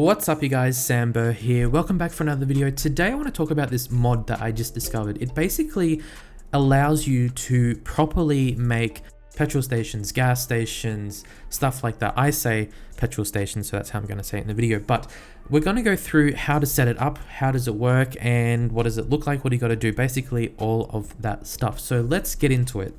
What's up you guys, Sambo here. Welcome back for another video. Today I want to talk about this mod that I just discovered. It basically allows you to properly make petrol stations, gas stations, stuff like that. I say petrol stations, so that's how I'm going to say it in the video. But we're going to go through how to set it up, how does it work, and what does it look like, what do you got to do, basically all of that stuff. So let's get into it.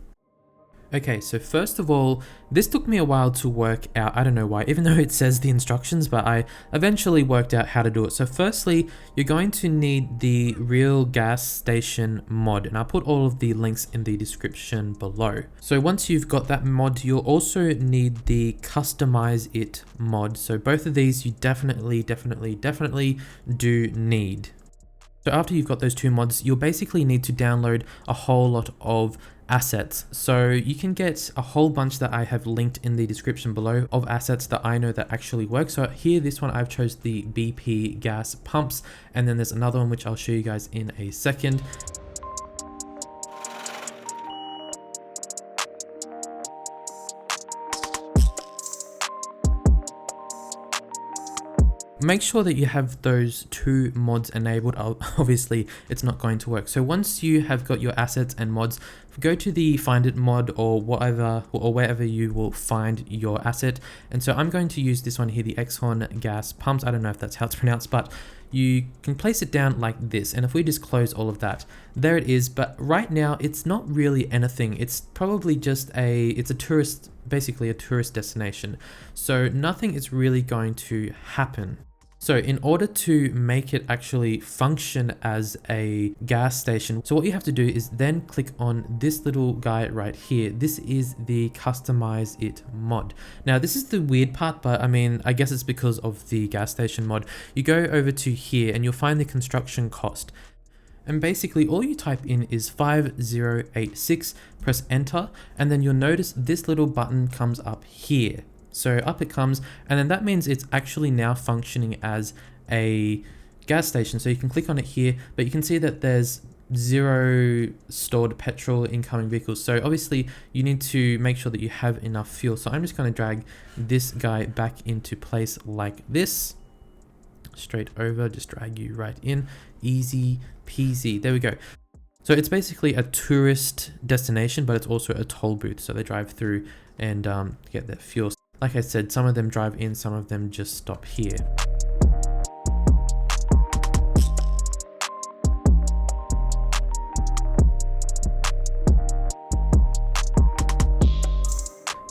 Okay, so first of all, this took me a while to work out. I don't know why, even though it says the instructions, but I eventually worked out how to do it. So firstly, you're going to need the real gas station mod, and I'll put all of the links in the description below. So once you've got that mod, you'll also need the customize it mod. So both of these you definitely do need. So after you've got those two mods, you'll basically need to download a whole lot of assets. So you can get a whole bunch that I have linked in the description below of assets that I know that actually work. So here, this one I've chose the BP gas pumps, and then there's another one which I'll show you guys in a second. Make sure that you have those two mods enabled. Obviously, it's not going to work. So once you have got your assets and mods, go to the find it mod or whatever, or wherever you will find your asset. And so I'm going to use this one here, the Exxon gas pumps. I don't know if that's how it's pronounced, but you can place it down like this. And if we just close all of that, there it is. But right now it's not really anything. It's probably just it's a tourist, basically a tourist destination. So nothing is really going to happen. So in order to make it actually function as a gas station, so what you have to do is then click on this little guy right here. This is the customize it mod. Now this is the weird part, but I mean, I guess it's because of the gas station mod. You go over to here and you'll find the construction cost. And basically all you type in is 5086, press enter, and then you'll notice this little button comes up here. So up it comes, and then that means it's actually now functioning as a gas station. So you can click on it here, but you can see that there's 0 stored petrol incoming vehicles. So obviously you need to make sure that you have enough fuel. So I'm just going to drag this guy back into place like this. Straight over, just drag you right in. Easy peasy. There we go. So it's basically a tourist destination, but it's also a toll booth. So they drive through and get their fuel. Like I said, some of them drive in, some of them just stop here.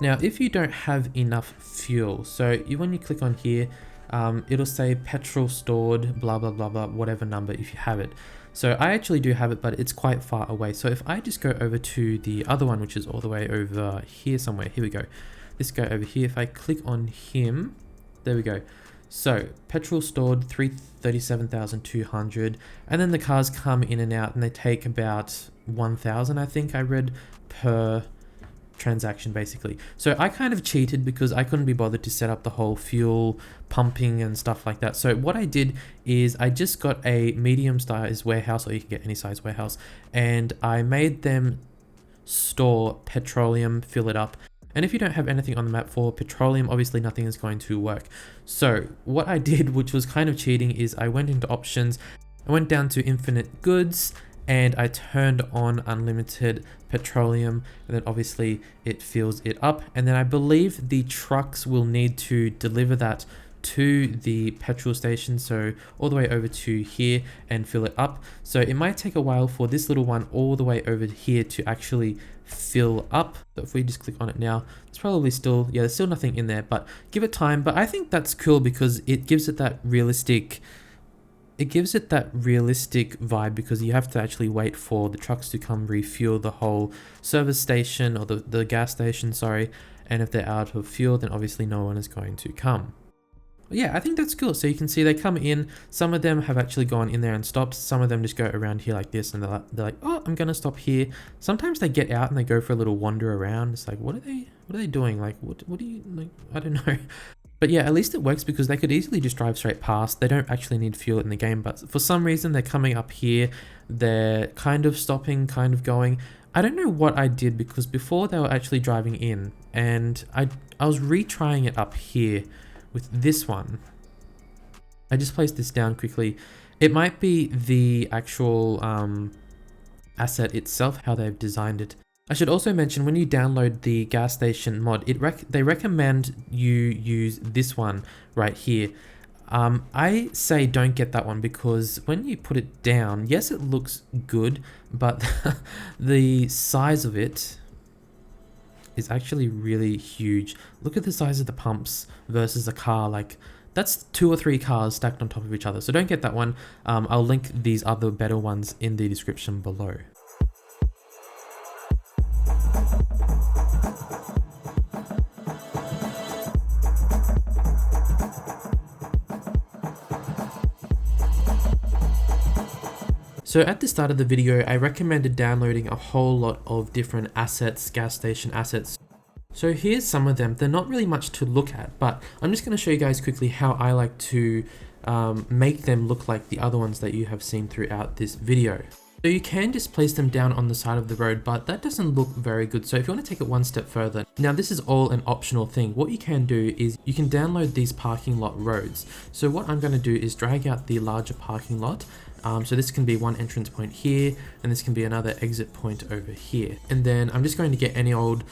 Now, if you don't have enough fuel, so when you click on here, it'll say petrol stored, blah, blah, blah, blah, whatever number if you have it. So I actually do have it, but it's quite far away. So if I just go over to the other one, which is all the way over here somewhere, here we go. This guy over here, if I click on him, there we go. So petrol stored 337,200, and then the cars come in and out and they take about 1,000, I think I read, per transaction basically. So I kind of cheated because I couldn't be bothered to set up the whole fuel pumping and stuff like that. So what I did is I just got a medium size warehouse, or you can get any size warehouse, and I made them store petroleum, fill it up. And if you don't have anything on the map for petroleum, obviously nothing is going to work. So what I did, which was kind of cheating, is I went into options, I went down to infinite goods, and I turned on unlimited petroleum, and then obviously it fills it up. And then I believe the trucks will need to deliver that to the petrol station, so all the way over to here, and fill it up. So it might take a while for this little one all the way over here to actually fill up. So if we just click on it now, it's probably still, yeah, there's still nothing in there, but give it time. But I think that's cool because it gives it that realistic vibe, because you have to actually wait for the trucks to come refuel the whole service station, or the gas station, sorry. And if they're out of fuel, then obviously no one is going to come. Yeah, I think that's cool. So you can see they come in, some of them have actually gone in there and stopped. Some of them just go around here like this, and they're like, oh, I'm gonna stop here. Sometimes they get out and they go for a little wander around. It's like, what are they doing? Like, what do you, like, I don't know. But yeah, at least it works, because they could easily just drive straight past. They don't actually need fuel in the game, but for some reason they're coming up here. They're kind of stopping, kind of going. I don't know what I did, because before they were actually driving in, and I was retrying it up here with this one. I just placed this down quickly. It might be the actual asset itself, how they've designed it. I should also mention, when you download the gas station mod, they recommend you use this one right here. I say don't get that one because when you put it down, yes, it looks good, but the size of it is actually really huge. Look at the size of the pumps versus a car. Like, that's 2 or 3 cars stacked on top of each other. So don't get that one. I'll link these other better ones in the description below. So at the start of the video, I recommended downloading a whole lot of different assets, gas station assets. So here's some of them. They're not really much to look at, but I'm just going to show you guys quickly how I like to make them look like the other ones that you have seen throughout this video. So you can just place them down on the side of the road, but that doesn't look very good. So if you want to take it one step further, now this is all an optional thing. What you can do is you can download these parking lot roads. So what I'm going to do is drag out the larger parking lot. So this can be one entrance point here, and this can be another exit point over here. And then I'm just going to get any old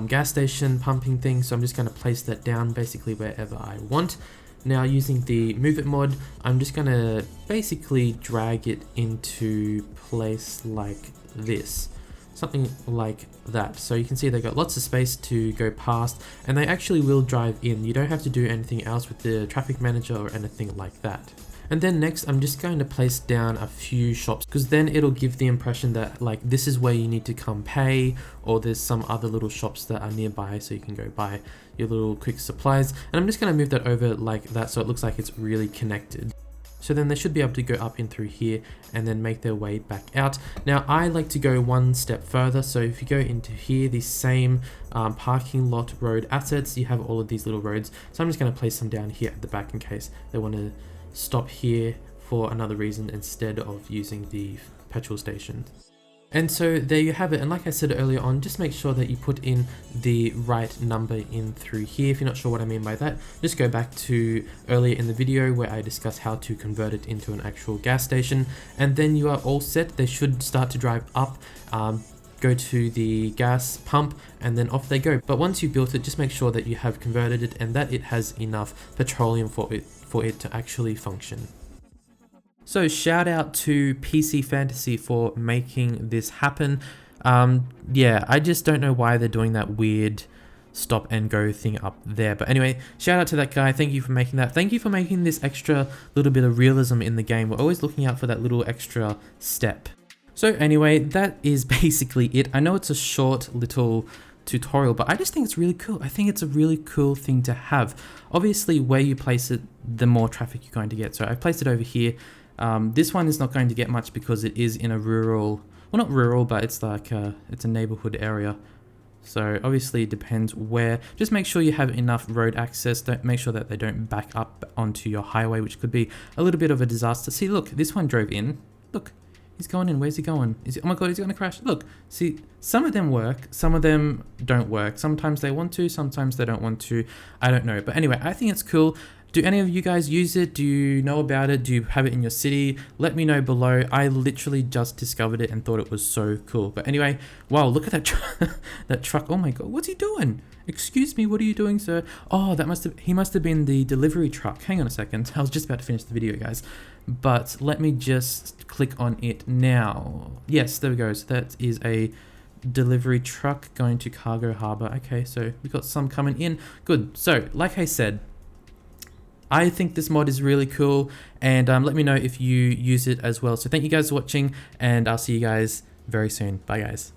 gas station pumping thing. So I'm just going to place that down basically wherever I want. Now using the Move It mod, I'm just going to basically drag it into place like this. Something like that. So you can see they've got lots of space to go past, and they actually will drive in. You don't have to do anything else with the traffic manager or anything like that. And then next, I'm just going to place down a few shops, because then it'll give the impression that like this is where you need to come pay, or there's some other little shops that are nearby so you can go buy your little quick supplies. And I'm just going to move that over like that so it looks like it's really connected. So then they should be able to go up in through here and then make their way back out. Now I like to go one step further. So if you go into here, the same parking lot road assets, you have all of these little roads. So I'm just going to place them down here at the back in case they want to stop here for another reason instead of using the petrol station. And so there you have it. And like I said earlier on, just make sure that you put in the right number in through here. If you're not sure what I mean by that, just go back to earlier in the video where I discussed how to convert it into an actual gas station, and then you are all set. They should start to drive up, go to the gas pump, and then off they go. But once you've built it, just make sure that you have converted it and that it has enough petroleum for it to actually function. So shout out to PC Fantasy for making this happen. Yeah, I just don't know why they're doing that weird stop and go thing up there. But anyway, shout out to that guy. Thank you for making that. Thank you for making this extra little bit of realism in the game. We're always looking out for that little extra step. So anyway, that is basically it. I know it's a short little tutorial, but I just think it's really cool. I think it's a really cool thing to have. Obviously, where you place it, the more traffic you're going to get. So I've placed it over here. This one is not going to get much because it is in a rural, well, not rural, but it's like it's a neighborhood area. So obviously it depends where. Just make sure you have enough road access. Don't make sure that they don't back up onto your highway, which could be a little bit of a disaster. See, look, this one drove in. Look, he's going in. Where's he going? Is he, oh my god, he's going to crash. Look, see, some of them work, some of them don't work. Sometimes they want to, sometimes they don't want to. I don't know. But anyway, I think it's cool. Do any of you guys use it? Do you know about it? Do you have it in your city? Let me know below. I literally just discovered it and thought it was so cool. But anyway, wow, look at that that truck. Oh my god, what's he doing? Excuse me, what are you doing, sir? Oh, he must have been the delivery truck. Hang on a second. I was just about to finish the video, guys. But let me just click on it now. Yes, there we go. So that is a delivery truck going to Cargo Harbor. Okay, so we've got some coming in. Good. So, like I said, I think this mod is really cool, and let me know if you use it as well. So thank you guys for watching, and I'll see you guys very soon. Bye guys.